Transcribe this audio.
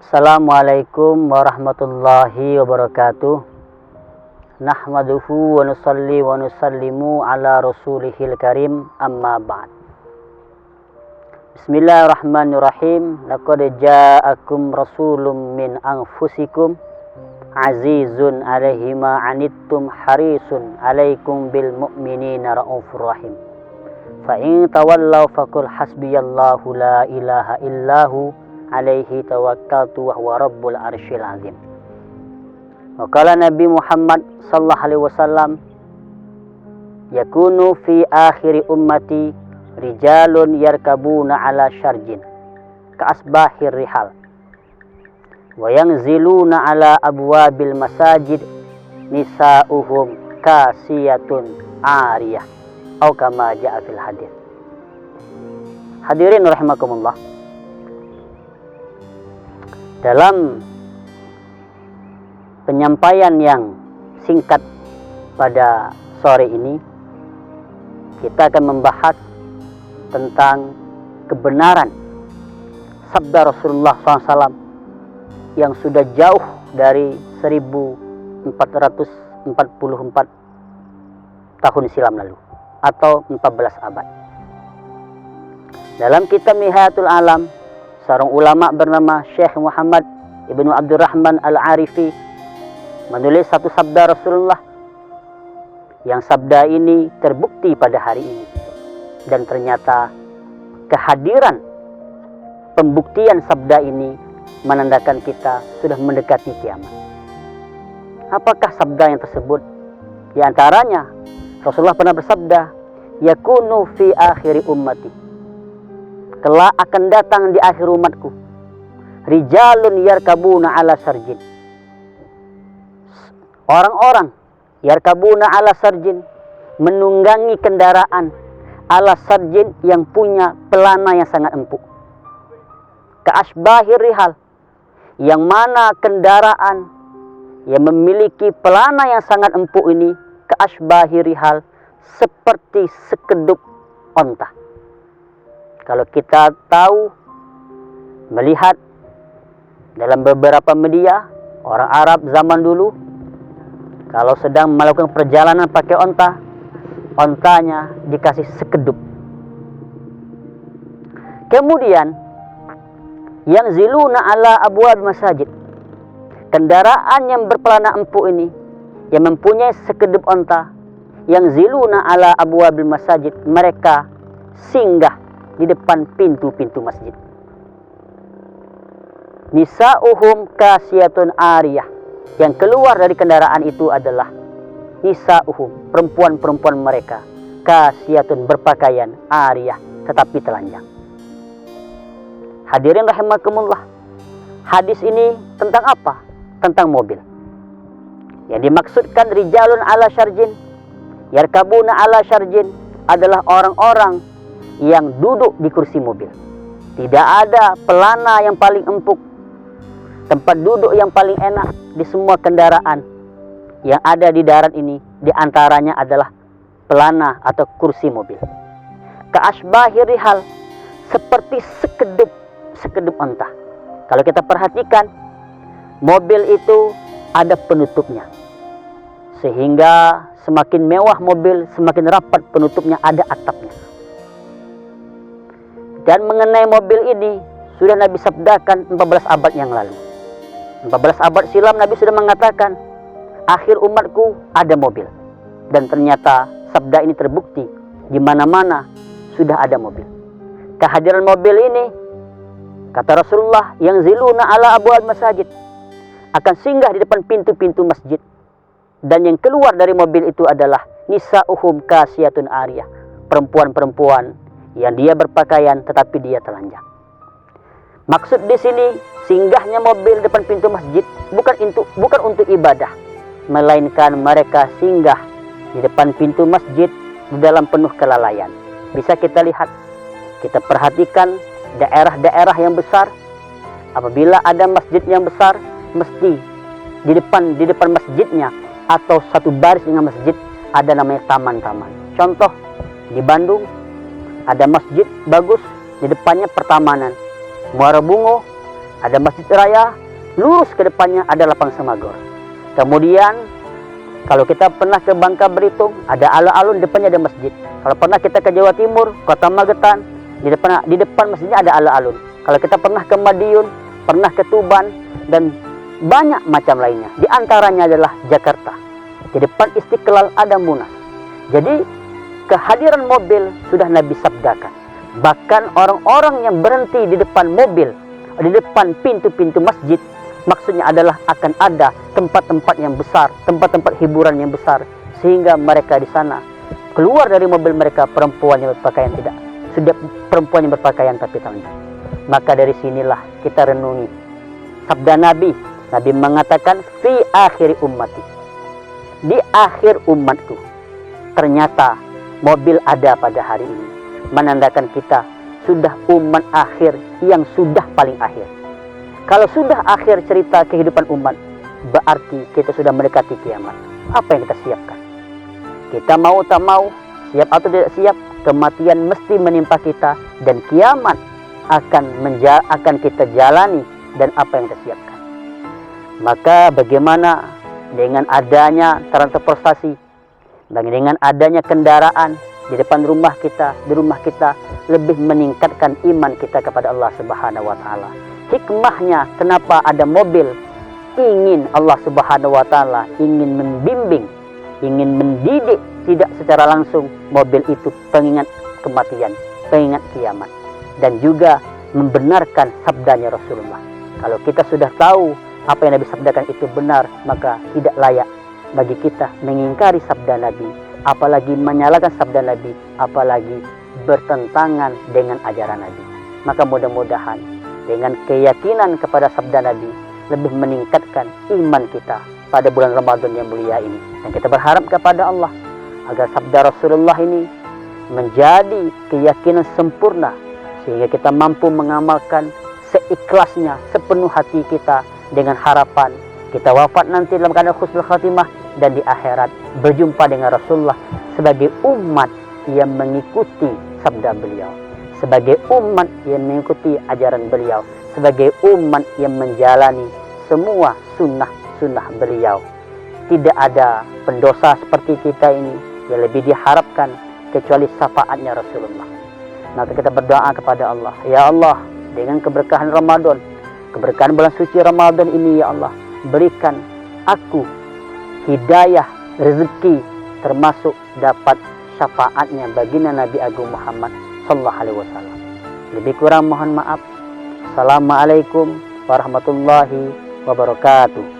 Assalamualaikum warahmatullahi wabarakatuh. Nahmaduhu wa nusalli wa nusallimu ala rasulihil karim, amma ba'd. Bismillahirrahmanirrahim. Laqad ja'akum rasulun min anfusikum azizun alaihi ma anittum harisun alaikum bil mu'minina raufur rahim. Fa in tawallaw faqul hasbiyallahu la ilaha illahu alaihi tawakkaltu wa huwa rabbul arsyil azim. Wa qala Nabi Muhammad sallallahu alaihi wasallam, yakunu fi akhiri ummati rijalun yarkabuna ala syarjin ka asbahir rihal wa yanziluna ala abwabil masajid nisa'uhum kasiyatun ariyah atau kama ja'a fil hadis. Hadirin rahimakumullah, dalam penyampaian yang singkat pada sore ini, kita akan membahas tentang kebenaran sabda Rasulullah SAW yang sudah jauh dari 1444 tahun silam lalu atau 14 abad. Dalam kitab Nihayatul Alam, seorang ulama bernama Syekh Muhammad Ibnu Abdurrahman Al-Arifi menulis satu sabda Rasulullah yang sabda ini terbukti pada hari ini, dan ternyata kehadiran pembuktian sabda ini menandakan kita sudah mendekati kiamat. Apakah sabda yang tersebut? Di antaranya Rasulullah pernah bersabda, yakunu fi akhiri ummati, kelak akan datang di akhir umatku rijalun yarkabuna ala sarjin, orang-orang yarkabuna ala sarjin, menunggangi kendaraan ala sarjin yang punya pelana yang sangat empuk, ka asbahir rihal, yang mana kendaraan yang memiliki pelana yang sangat empuk ini, ka asbahir rihal, seperti sekeduk onta. Kalau kita tahu, melihat dalam beberapa media, orang Arab zaman dulu kalau sedang melakukan perjalanan pakai onta, ontanya dikasih sekedup. Kemudian yang ziluna ala abwab masajid, kendaraan yang berpelana empuk ini yang mempunyai sekedup onta, yang ziluna ala abwabil masajid, mereka singgah di depan pintu-pintu masjid. Nisa'uhum kasiyatun ariyah, yang keluar dari kendaraan itu adalah nisa'uhum, perempuan-perempuan mereka, kasiyatun, berpakaian, ariyah, tetapi telanjang. Hadirin rahimakumullah, hadis ini tentang apa? Tentang mobil. Yang dimaksudkan rijalun ala syarjin, yarkabuna ala syarjin, adalah orang-orang yang duduk di kursi mobil. Tidak ada pelana yang paling empuk, tempat duduk yang paling enak di semua kendaraan yang ada di darat ini, di antaranya adalah pelana atau kursi mobil. Ka asbahir rihal, seperti sekedup onta. Kalau kita perhatikan, mobil itu ada penutupnya, sehingga semakin mewah mobil, semakin rapat penutupnya, ada atapnya. Dan mengenai mobil ini sudah Nabi sabdakan 14 abad yang lalu. 14 abad silam Nabi sudah mengatakan, akhir umatku ada mobil. Dan ternyata sabda ini terbukti, di mana-mana sudah ada mobil. Kehadiran mobil ini, kata Rasulullah, yang ziluna ala abwal masajid, akan singgah di depan pintu-pintu masjid. Dan yang keluar dari mobil itu adalah nisa'uhum kasiyatun ariyah, perempuan-perempuan yang dia berpakaian tetapi dia telanjang. Maksud di sini, singgahnya mobil depan pintu masjid bukan untuk ibadah, melainkan mereka singgah di depan pintu masjid di dalam penuh kelalaian. Bisa kita lihat, kita perhatikan daerah-daerah yang besar, apabila ada masjid yang besar, mesti di depan masjidnya atau satu baris dengan masjid ada namanya taman-taman. Contoh di Bandung ada masjid bagus, di depannya pertamanan. Muara Bungo ada masjid raya, lurus ke depannya ada lapang semagor. Kemudian kalau kita pernah ke Bangka Belitung, ada alun-alun, depannya ada masjid. Kalau pernah kita ke Jawa Timur, Kota Magetan, di depan masjidnya ada alun-alun. Kalau kita pernah ke Madiun, pernah ke Tuban, dan banyak macam lainnya. Di antaranya adalah Jakarta. Di depan Istiqlal ada Monas. Jadi kehadiran mobil sudah Nabi sabdakan. Bahkan orang-orang yang berhenti di depan mobil, di depan pintu-pintu masjid, maksudnya adalah akan ada tempat-tempat yang besar, tempat-tempat hiburan yang besar, sehingga mereka di sana keluar dari mobil mereka perempuan yang berpakaian tidak, sudah perempuan yang berpakaian tapi telanjang. Maka dari sinilah kita renungi sabda Nabi. Nabi mengatakan fi akhiri ummati, di akhir umatku. Ternyata mobil ada pada hari ini, menandakan kita sudah umat akhir yang sudah paling akhir. Kalau sudah akhir cerita kehidupan umat, berarti kita sudah mendekati kiamat. Apa yang kita siapkan? Kita mau tak mau, siap atau tidak siap, kematian mesti menimpa kita dan kiamat akan kita jalani. Dan apa yang kita siapkan? Maka bagaimana dengan adanya transportasi, dengan adanya kendaraan di depan rumah kita, di rumah kita, lebih meningkatkan iman kita kepada Allah Subhanahu wa taala. Hikmahnya kenapa ada mobil? Ingin Allah Subhanahu wa taala ingin membimbing, ingin mendidik, tidak secara langsung. Mobil itu pengingat kematian, pengingat kiamat, dan juga membenarkan sabdanya Rasulullah. Kalau kita sudah tahu apa yang Nabi sabdakan itu benar, maka tidak layak bagi kita mengingkari sabda Nabi, apalagi menyalahkan sabda Nabi, apalagi bertentangan dengan ajaran Nabi. Maka mudah-mudahan dengan keyakinan kepada sabda Nabi lebih meningkatkan iman kita pada bulan Ramadan yang mulia ini. Dan kita berharap kepada Allah agar sabda Rasulullah ini menjadi keyakinan sempurna, sehingga kita mampu mengamalkan seikhlasnya, sepenuh hati kita, dengan harapan kita wafat nanti dalam keadaan husnul khatimah, dan di akhirat berjumpa dengan Rasulullah sebagai umat yang mengikuti sabda beliau, sebagai umat yang mengikuti ajaran beliau, sebagai umat yang menjalani semua sunnah-sunnah beliau. Tidak ada pendosa seperti kita ini yang lebih diharapkan kecuali syafaatnya Rasulullah. Maka kita berdoa kepada Allah, ya Allah, dengan keberkahan Ramadan, keberkahan bulan suci Ramadan ini, ya Allah, berikan aku hidayah rezeki, termasuk dapat syafaatnya baginda Nabi Agung Muhammad sallallahu alaihi wasallam. Lebih kurang mohon maaf. Assalamualaikum warahmatullahi wabarakatuh.